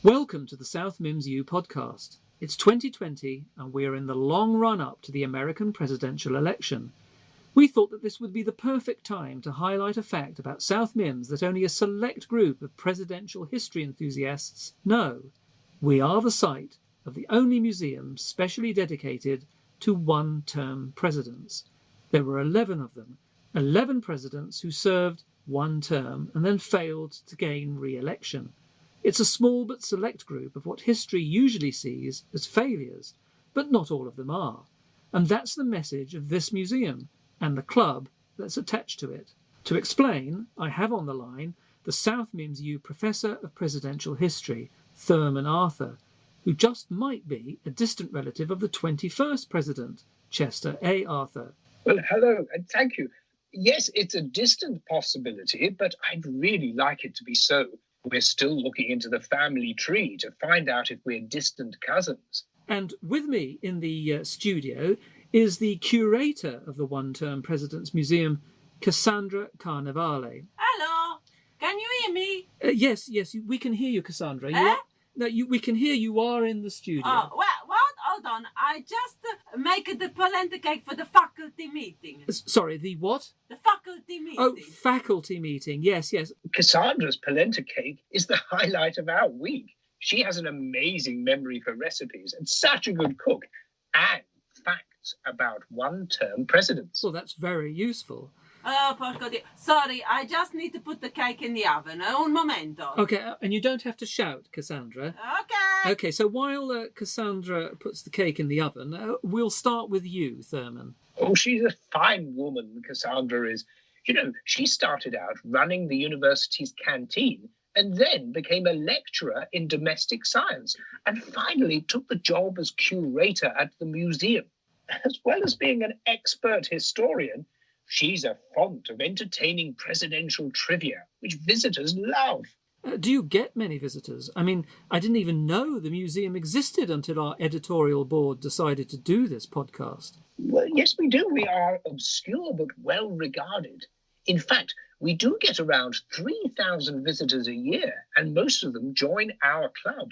Welcome to the South Mims U podcast. It's 2020 and we're in the long run up to the American presidential election. We thought that this would be the perfect time to highlight a fact about South Mims that only a select group of presidential history enthusiasts know. We are the site of the only museum specially dedicated to one-term presidents. There were 11 of them, 11 presidents who served one term and then failed to gain re-election. It's a small but select group of what history usually sees as failures, but not all of them are. And that's the message of this museum and the club that's attached to it. To explain, I have on the line the South Mims U Professor of Presidential History, Thurman Arthur, who just might be a distant relative of the 21st president, Chester A. Arthur. Well, hello, and thank you. Yes, it's a distant possibility, but I'd really like it to be so. We're still looking into the family tree to find out if we're distant cousins. And with me in the studio is the curator of the One-Term Presidents Museum, Cassandra Carnevale. Hello, can you hear me? Yes, we can hear you, Cassandra. We can hear you are in the studio. Oh, well, what? Hold on. I just make the polenta cake for the faculty meeting. Sorry, the what? The faculty meeting. Oh, faculty meeting. Yes. Cassandra's polenta cake is the highlight of our week. She has an amazing memory for recipes and such a good cook. And facts about one-term presidents. Well, that's very useful. Oh, porco Dio. Sorry, I just need to put the cake in the oven. Un momento. Okay, and you don't have to shout, Cassandra. Okay, so while Cassandra puts the cake in the oven, we'll start with you, Thurman. Oh, she's a fine woman, Cassandra is. You know, she started out running the university's canteen and then became a lecturer in domestic science and finally took the job as curator at the museum. As well as being an expert historian, she's a font of entertaining presidential trivia, which visitors love. Do you get many visitors? I mean, I didn't even know the museum existed until our editorial board decided to do this podcast. Well, yes, we do. We are obscure but well regarded. In fact, we do get around 3,000 visitors a year, and most of them join our club.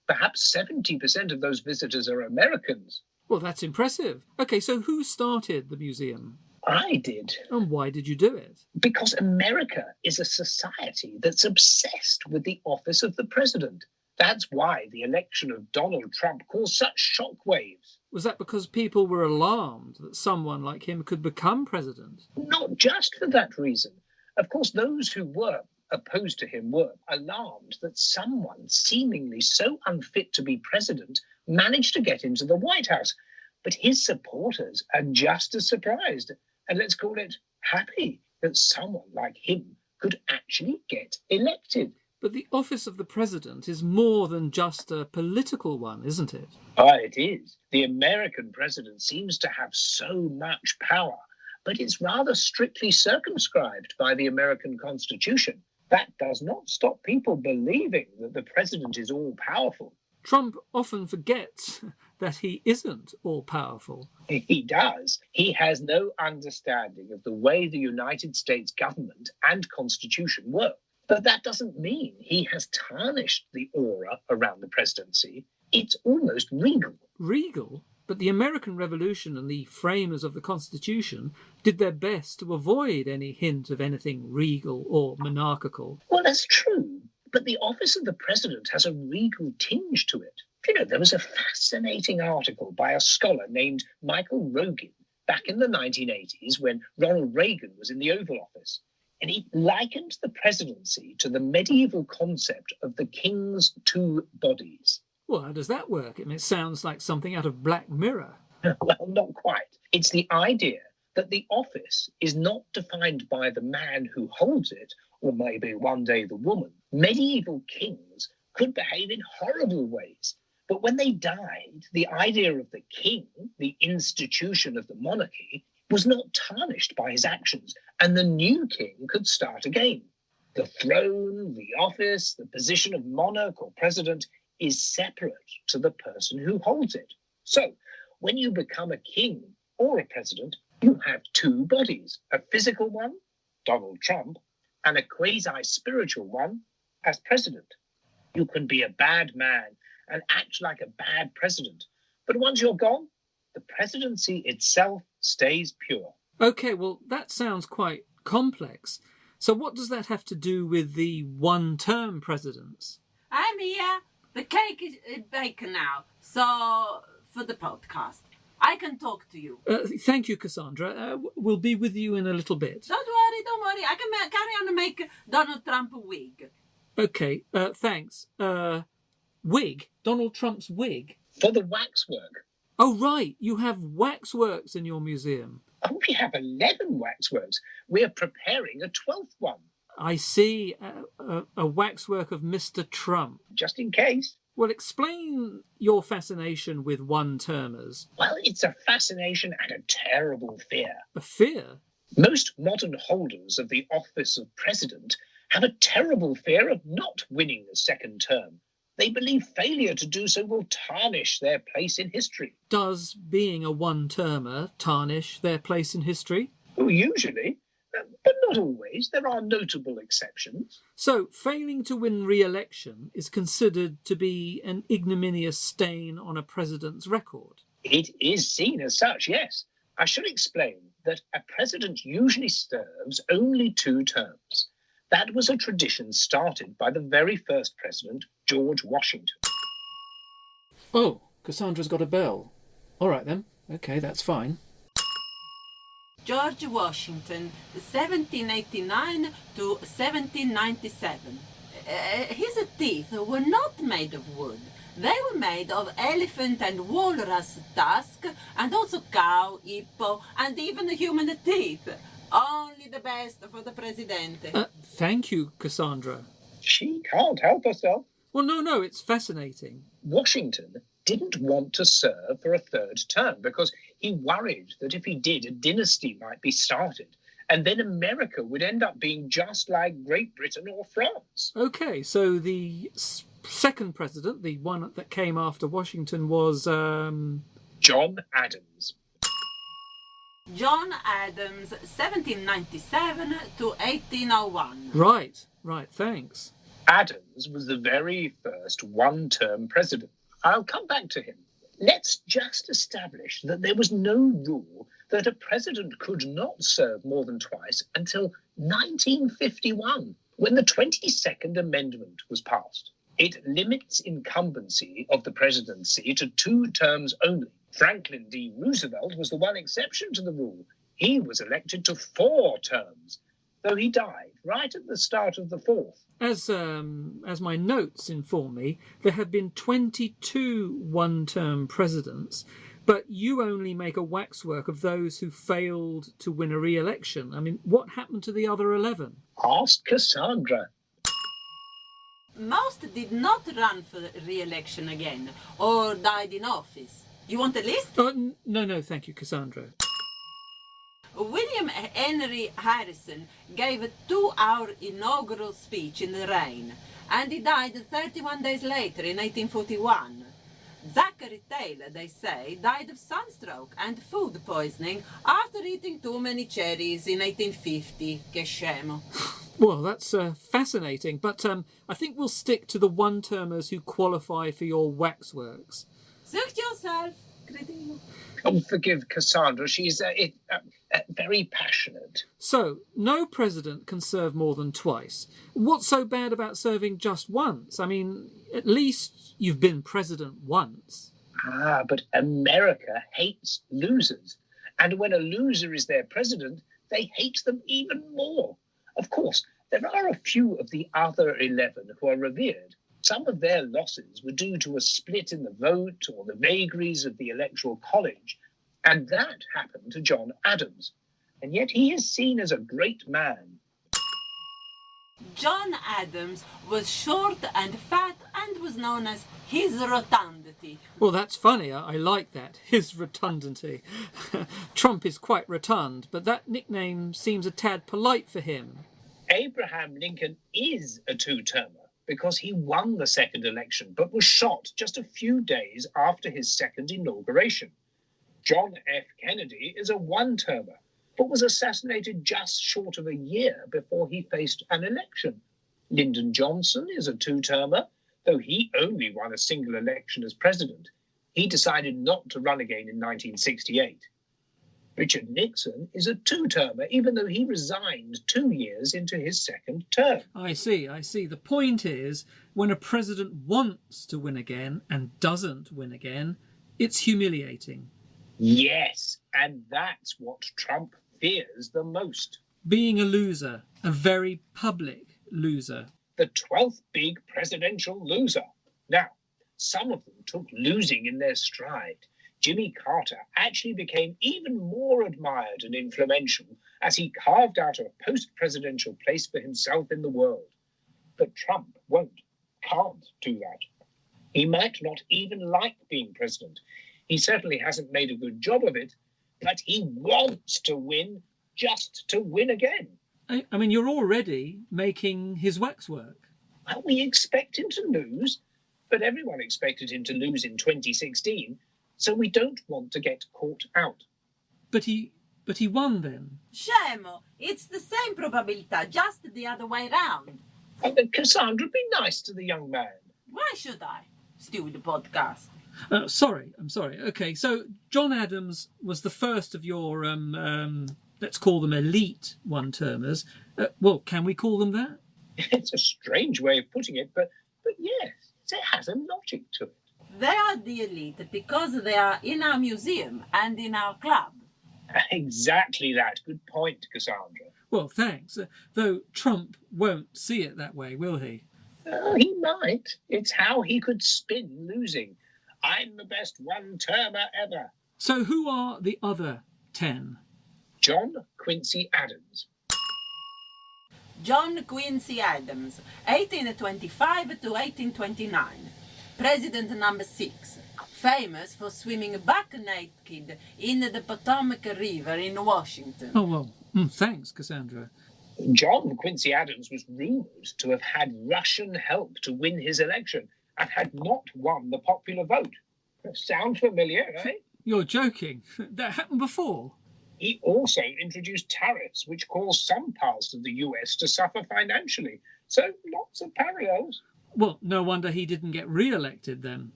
Perhaps 70% of those visitors are Americans. Well, that's impressive. Okay, so who started the museum? I did. And why did you do it? Because America is a society that's obsessed with the office of the president. That's why the election of Donald Trump caused such shockwaves. Was that because people were alarmed that someone like him could become president? Not just for that reason. Of course, those who were opposed to him were alarmed that someone seemingly so unfit to be president managed to get into the White House. But his supporters are just as surprised, and let's call it happy, that someone like him could actually get elected. But the office of the president is more than just a political one, isn't it? It is. The American president seems to have so much power, but it's rather strictly circumscribed by the American Constitution. That does not stop people believing that the president is all-powerful. Trump often forgets that he isn't all-powerful. He does. He has no understanding of the way the United States government and Constitution work. But that doesn't mean he has tarnished the aura around the presidency. It's almost regal. Regal? But the American Revolution and the framers of the Constitution did their best to avoid any hint of anything regal or monarchical. Well, that's true. But the office of the president has a regal tinge to it. You know, there was a fascinating article by a scholar named Michael Rogin back in the 1980s when Ronald Reagan was in the Oval Office. And he likened the presidency to the medieval concept of the king's two bodies. Well, how does that work? I mean, it sounds like something out of Black Mirror. Well, not quite. It's the idea that the office is not defined by the man who holds it, or maybe one day the woman. Medieval kings could behave in horrible ways. But when they died, the idea of the king, the institution of the monarchy, was not tarnished by his actions, and the new king could start again. The throne, the office, the position of monarch or president is separate to the person who holds it. So, when you become a king or a president, you have two bodies, a physical one, Donald Trump, and a quasi-spiritual one as president. You can be a bad man and act like a bad president, but once you're gone, the presidency itself stays pure. Okay, well, that sounds quite complex. So what does that have to do with the one-term presidents? I'm here. The cake is baked now. So, for the podcast, I can talk to you. Thank you, Cassandra. We'll be with you in a little bit. Don't worry. I can carry on and make Donald Trump a wig. Okay, thanks. Wig? Donald Trump's wig? For the waxwork. Oh, right. You have waxworks in your museum. Oh, we have 11 waxworks. We're preparing a 12th one. I see. A waxwork of Mr. Trump. Just in case. Well, explain your fascination with one-termers. Well, it's a fascination and a terrible fear. A fear? Most modern holders of the office of president have a terrible fear of not winning the second term. They believe failure to do so will tarnish their place in history. Does being a one-termer tarnish their place in history? Well, usually, but not always. There are notable exceptions. So, failing to win re-election is considered to be an ignominious stain on a president's record? It is seen as such, yes. I should explain that a president usually serves only 2 terms. That was a tradition started by the very first president, George Washington. Oh, Cassandra's got a bell. All right then. Okay, that's fine. George Washington, 1789 to 1797. His teeth were not made of wood. They were made of elephant and walrus tusk, and also cow, hippo, and even human teeth. Only the best for the Presidente. Thank you, Cassandra. She can't help herself. Well, no, it's fascinating. Washington didn't want to serve for a 3rd term because he worried that if he did, a dynasty might be started, and then America would end up being just like Great Britain or France. Okay, so the second president, the one that came after Washington, was John Adams. John Adams, 1797 to 1801. Right, thanks. Adams was the very first one-term president. I'll come back to him. Let's just establish that there was no rule that a president could not serve more than twice until 1951, when the 22nd Amendment was passed. It limits incumbency of the presidency to 2 terms only. Franklin D. Roosevelt was the one exception to the rule. He was elected to 4 terms, though he died right at the start of the 4th. As my notes inform me, there have been 22 one-term presidents, but you only make a waxwork of those who failed to win a re-election. I mean, what happened to the other 11? Ask Cassandra. Most did not run for re-election again, or died in office. You want a list? No, thank you, Cassandra. William Henry Harrison gave a 2-hour inaugural speech in the rain, and he died 31 days later in 1841. Zachary Taylor, they say, died of sunstroke and food poisoning after eating too many cherries in 1850. Che scemo. Well, that's fascinating, but I think we'll stick to the one-termers who qualify for your waxworks. Suit yourself, cretino. Oh, forgive Cassandra. She's very passionate. So, no president can serve more than twice. What's so bad about serving just once? I mean, at least you've been president once. But America hates losers. And when a loser is their president, they hate them even more. Of course, there are a few of the other 11 who are revered. Some of their losses were due to a split in the vote or the vagaries of the Electoral College, and that happened to John Adams. And yet he is seen as a great man. John Adams was short and fat and was known as his rotundity. Well, that's funny. I like that. His rotundity. Trump is quite rotund, but that nickname seems a tad polite for him. Abraham Lincoln is a 2-termer because he won the second election but was shot just a few days after his second inauguration. John F. Kennedy is a 1-termer but was assassinated just short of a year before he faced an election. Lyndon Johnson is a two-termer, though he only won a single election as president. He decided not to run again in 1968. Richard Nixon is a two-termer, even though he resigned 2 years into his second term. I see. The point is, when a president wants to win again and doesn't win again, it's humiliating. Yes, and that's what Trump fears the most. Being a loser, a very public loser. The 12th big presidential loser. Now, some of them took losing in their stride. Jimmy Carter actually became even more admired and influential as he carved out a post-presidential place for himself in the world. But Trump can't do that. He might not even like being president. He certainly hasn't made a good job of it, but he wants to win just to win again. I mean, you're already making his waxwork. Well, we expect him to lose, but everyone expected him to lose in 2016. So we don't want to get caught out. But he won then. Scemo, it's the same probability, just the other way round. Cassandra, be nice to the young man. Why should I? Still the podcast. I'm sorry. Okay, so John Adams was the first of your, let's call them elite one-termers. Well, can we call them that? It's a strange way of putting it, but yes, it has a logic to it. They are the elite because they are in our museum and in our club. Exactly that. Good point, Cassandra. Well, thanks. Though Trump won't see it that way, will he? He might. It's how he could spin losing. I'm the best one-termer ever. So who are the other 10? John Quincy Adams. John Quincy Adams, 1825 to 1829. President number 6, famous for swimming buck naked in the Potomac River in Washington. Oh, well, thanks, Cassandra. John Quincy Adams was rumoured to have had Russian help to win his election and had not won the popular vote. Sound familiar, eh? You're joking. That happened before. He also introduced tariffs which caused some parts of the US to suffer financially. So lots of parallels. Well, no wonder he didn't get re-elected then.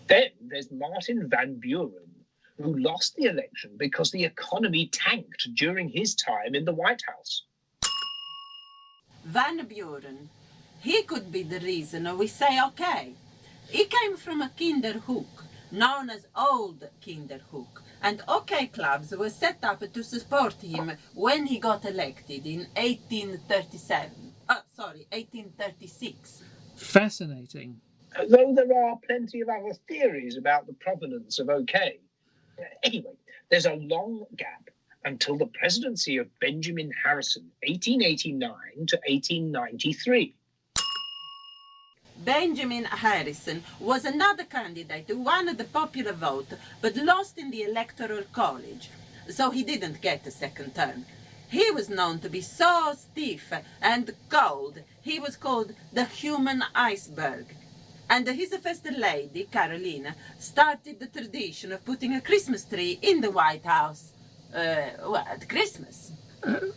Then there's Martin Van Buren, who lost the election because the economy tanked during his time in the White House. Van Buren, he could be the reason we say okay. He came from a Kinderhook, known as Old Kinderhook, and OK clubs were set up to support him when he got elected in 1836. Fascinating. Though there are plenty of other theories about the provenance of OK. Anyway, there's a long gap until the presidency of Benjamin Harrison, 1889 to 1893. Benjamin Harrison was another candidate who won the popular vote but lost in the Electoral College, so he didn't get a second term. He was known to be so stiff and cold, he was called the human iceberg. And his first lady, Carolina, started the tradition of putting a Christmas tree in the White House. At Christmas.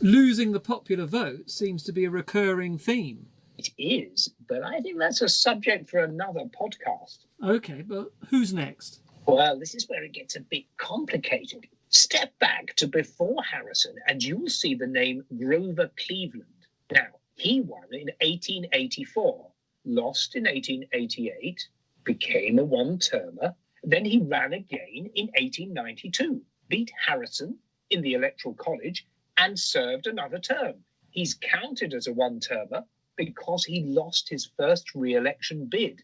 Losing the popular vote seems to be a recurring theme. It is, but I think that's a subject for another podcast. Okay, but who's next? Well, this is where it gets a bit complicated. Step back to before Harrison and you'll see the name Grover Cleveland. Now, he won in 1884, lost in 1888, became a one-termer, then he ran again in 1892, beat Harrison in the Electoral College and served another term. He's counted as a one-termer because he lost his first re-election bid.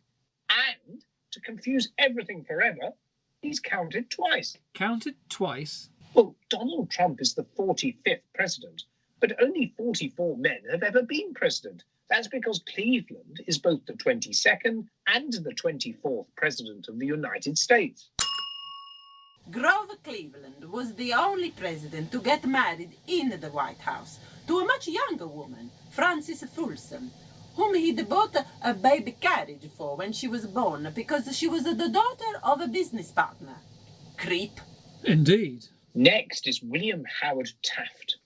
And, to confuse everything forever, he's counted twice. Counted twice? Well, Donald Trump is the 45th president, but only 44 men have ever been president. That's because Cleveland is both the 22nd and the 24th president of the United States. Grover Cleveland was the only president to get married in the White House to a much younger woman, Frances Folsom, whom he'd bought a baby carriage for when she was born because she was the daughter of a business partner. Creep. Indeed. Next is William Howard Taft.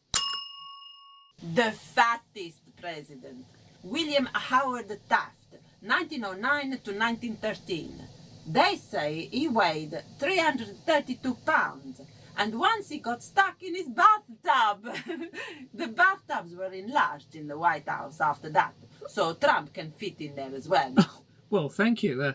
The fattest president, William Howard Taft, 1909 to 1913. They say he weighed 332 pounds, and once he got stuck in his bathtub. The bathtubs were enlarged in the White House after that, so Trump can fit in there as well. Well, thank you.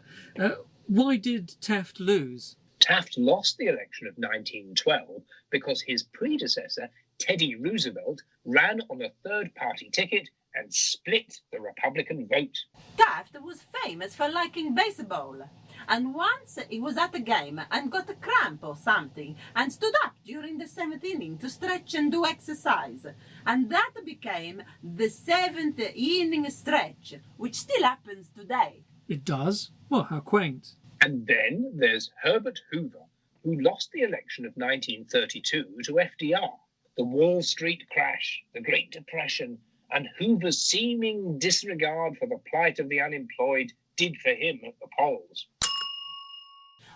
Why did Taft lose? Taft lost the election of 1912 because his predecessor, Teddy Roosevelt, ran on a third-party ticket and split the Republican vote. Taft was famous for liking baseball, and once he was at a game and got a cramp or something and stood up during the 7th inning to stretch and do exercise, and that became the 7th inning stretch, which still happens today. It does? Well, how quaint. And then there's Herbert Hoover, who lost the election of 1932 to FDR. The Wall Street crash, the Great Depression, and Hoover's seeming disregard for the plight of the unemployed did for him at the polls.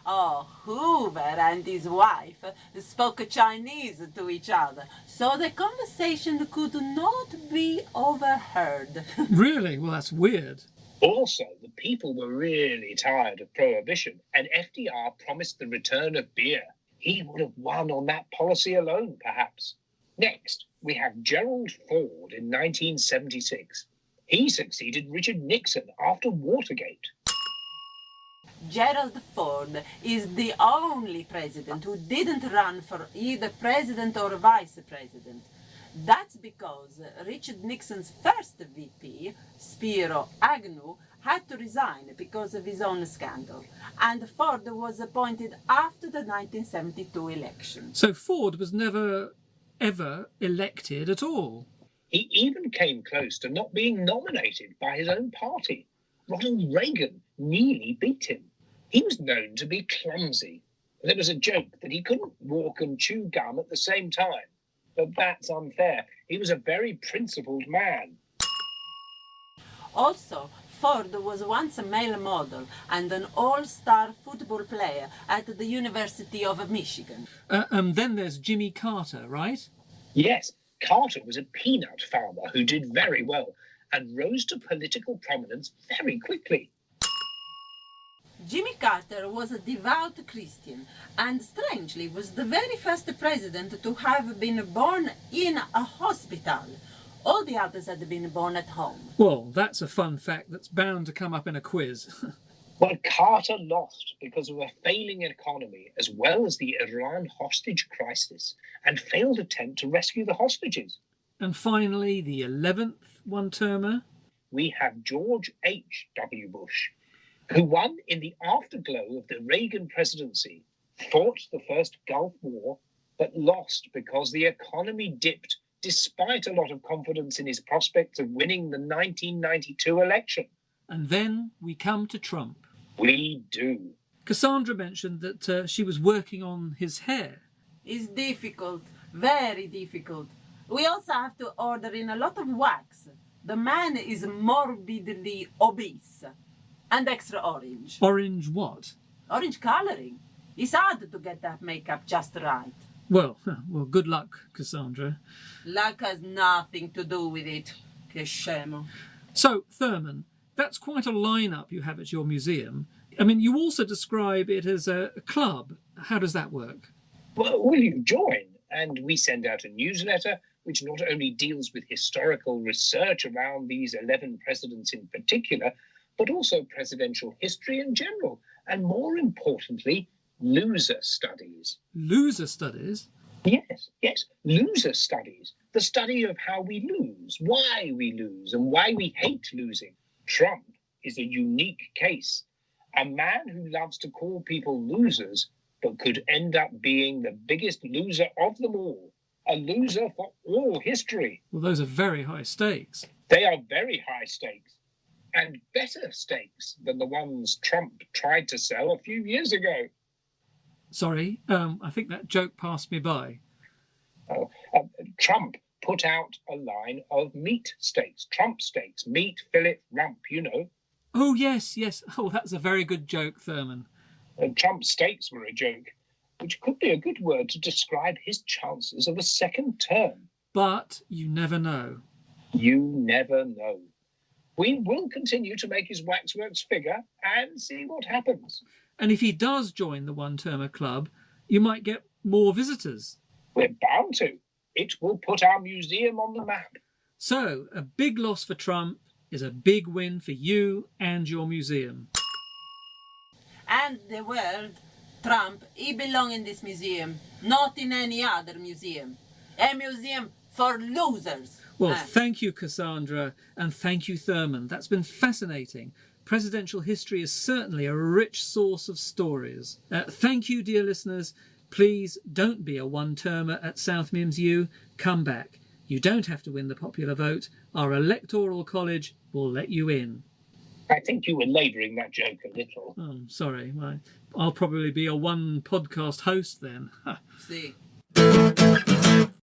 Oh, Hoover and his wife spoke Chinese to each other, so the conversation could not be overheard. Really? Well, that's weird. Also, the people were really tired of prohibition, and FDR promised the return of beer. He would have won on that policy alone, perhaps. Next, we have Gerald Ford in 1976. He succeeded Richard Nixon after Watergate. Gerald Ford is the only president who didn't run for either president or vice president. That's because Richard Nixon's first VP, Spiro Agnew, had to resign because of his own scandal, and Ford was appointed after the 1972 election. So Ford was never, ever elected at all? He even came close to not being nominated by his own party. Ronald Reagan nearly beat him. He was known to be clumsy. There was a joke that he couldn't walk and chew gum at the same time. But that's unfair. He was a very principled man. Also, Ford was once a male model and an all-star football player at the University of Michigan. Then there's Jimmy Carter, right? Yes, Carter was a peanut farmer who did very well and rose to political prominence very quickly. Jimmy Carter was a devout Christian and strangely was the very first president to have been born in a hospital. All the others had been born at home. Well, that's a fun fact that's bound to come up in a quiz. Well, Carter lost because of a failing economy as well as the Iran hostage crisis and failed attempt to rescue the hostages. And finally, the 11th one-termer. We have George H.W. Bush, who won in the afterglow of the Reagan presidency, fought the first Gulf War, but lost because the economy dipped despite a lot of confidence in his prospects of winning the 1992 election. And then we come to Trump. We do. Cassandra mentioned that she was working on his hair. It's difficult, very difficult. We also have to order in a lot of wax. The man is morbidly obese and extra orange. Orange what? Orange coloring. It's hard to get that makeup just right. Well, good luck, Cassandra. Luck has nothing to do with it. Che scemo. So, Thurman, that's quite a lineup you have at your museum. I mean, you also describe it as a club. How does that work? Well, will you join? And we send out a newsletter which not only deals with historical research around these 11 presidents in particular, but also presidential history in general, and more importantly, loser studies. Loser studies? Yes, loser studies. The study of how we lose, why we lose, and why we hate losing. Trump is a unique case. A man who loves to call people losers, but could end up being the biggest loser of them all. A loser for all history. Well, those are very high stakes. They are very high stakes. And better stakes than the ones Trump tried to sell a few years ago. Sorry, I think that joke passed me by. Trump put out a line of meat steaks, Trump steaks, meat, fillet, rump, you know. Oh, yes. Oh, that's a very good joke, Thurman. Trump steaks were a joke. which could be a good word to describe his chances of a second term. But you never know. You never know. We will continue to make his waxworks figure and see what happens. And if he does join the one-termer club, you might get more visitors. We're bound to. It will put our museum on the map. So, a big loss for Trump is a big win for you and your museum. And the word Trump, he belongs in this museum, not in any other museum. A museum for losers. Well, thank you, Cassandra, and thank you, Thurman. That's been fascinating. Presidential history is certainly a rich source of stories. Thank you, dear listeners. Please don't be a one-termer at South Mims U. Come back. You don't have to win the popular vote. Our electoral college will let you in. I think you were labouring that joke a little. Oh, sorry. I'll probably be a one podcast host then. See.